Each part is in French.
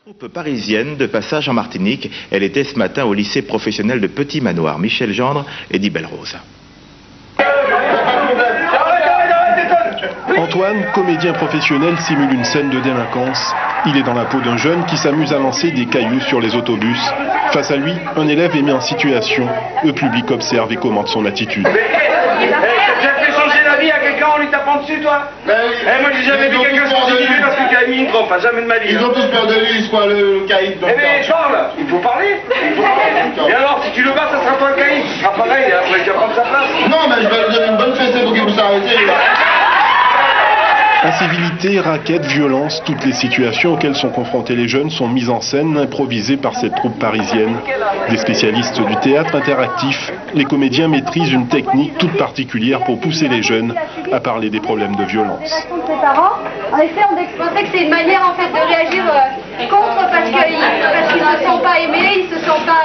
Troupe parisienne de passage en Martinique, elle était ce matin au lycée professionnel de Petit Manoir. Michel Gendre et Di Belle-Rose. Antoine, comédien professionnel, simule une scène de délinquance. Il est dans la peau d'un jeune qui s'amuse à lancer des cailloux sur les autobus. Face à lui, un élève est mis en situation. Le public observe et commente son attitude. T'as déjà fait changer la vie à quelqu'un en lui tapant dessus, toi? Moi j'ai jamais vu quelqu'un se prostituer parce qu'il a mis une trompe, jamais de ma vie. Ils ont tous peur de lui, quoi, le caïd. Eh mais parle, il faut parler. Et alors, si tu le bats, ça sera toi le caïd. Ce sera pareil, il va prendre sa place. Non, mais je vais lui donner une bonne fessée pour qu'il puisse s'arrêter. Incivilité, raquettes, violence, toutes les situations auxquelles sont confrontés les jeunes sont mises en scène, improvisées par cette troupe parisienne. Des spécialistes du théâtre interactif, les comédiens maîtrisent une technique toute particulière pour pousser les jeunes à parler des problèmes de violence. En effet, on pensait que c'est une manière en fait de réagir contre parce qu'ils ne se sentent pas aimés, ils ne se sentent pas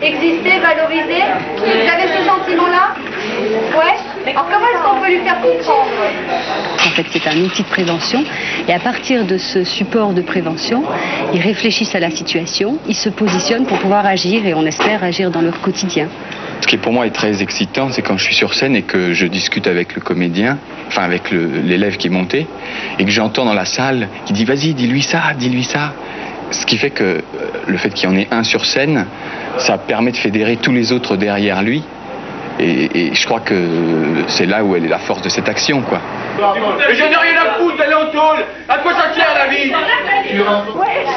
exister, valorisés. Vous avez ce sentiment-là? Ouais. Alors comment est-ce qu'on peut lui faire comprendre? En fait, c'est un outil de prévention et à partir de ce support de prévention, ils réfléchissent à la situation, ils se positionnent pour pouvoir agir et on espère agir dans leur quotidien. Ce qui pour moi est très excitant, c'est quand je suis sur scène et que je discute avec le comédien, enfin avec l'élève qui est monté, et que j'entends dans la salle qui dit « vas-y, dis-lui ça, dis-lui ça ». Ce qui fait que le fait qu'il y en ait un sur scène, ça permet de fédérer tous les autres derrière lui. Et je crois que c'est là où elle est la force de cette action, quoi. Mais je n'ai rien à foutre d'aller en tôle. À quoi ça tient la vie?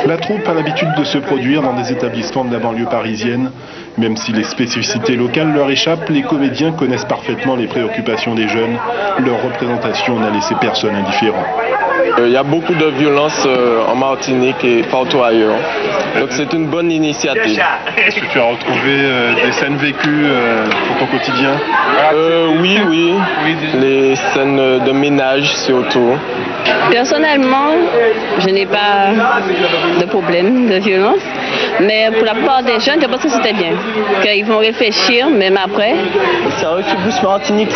La troupe a l'habitude de se produire dans des établissements de la banlieue parisienne. Même si les spécificités locales leur échappent, les comédiens connaissent parfaitement les préoccupations des jeunes. Leur représentation n'a laissé personne indifférent. Il y a beaucoup de violence en Martinique et partout ailleurs. Donc c'est une bonne initiative. Est-ce que tu as retrouvé des scènes vécues pour ton quotidien? Oui. Les scènes de ménage surtout. Personnellement, je n'ai pas de problème de violence, mais pour la plupart des jeunes, je pense que c'était bien. Qu'ils vont réfléchir, même après. Ça aurait été plus Martinique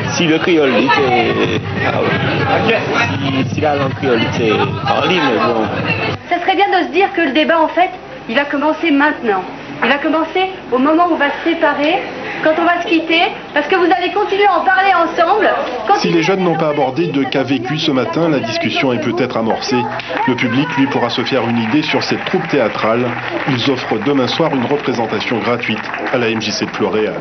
si le créole était... Si la langue créole était parlée, mais bon... Ça serait bien de se dire que le débat, en fait, il va commencer maintenant. Il va commencer au moment où on va se séparer, quand on va se quitter, parce que vous allez continuer à en parler ensemble. Si les jeunes n'ont pas abordé de cas vécus ce matin, la discussion est peut-être amorcée. Le public, lui, pourra se faire une idée sur cette troupe théâtrale. Ils offrent demain soir une représentation gratuite à la MJC de Floréal.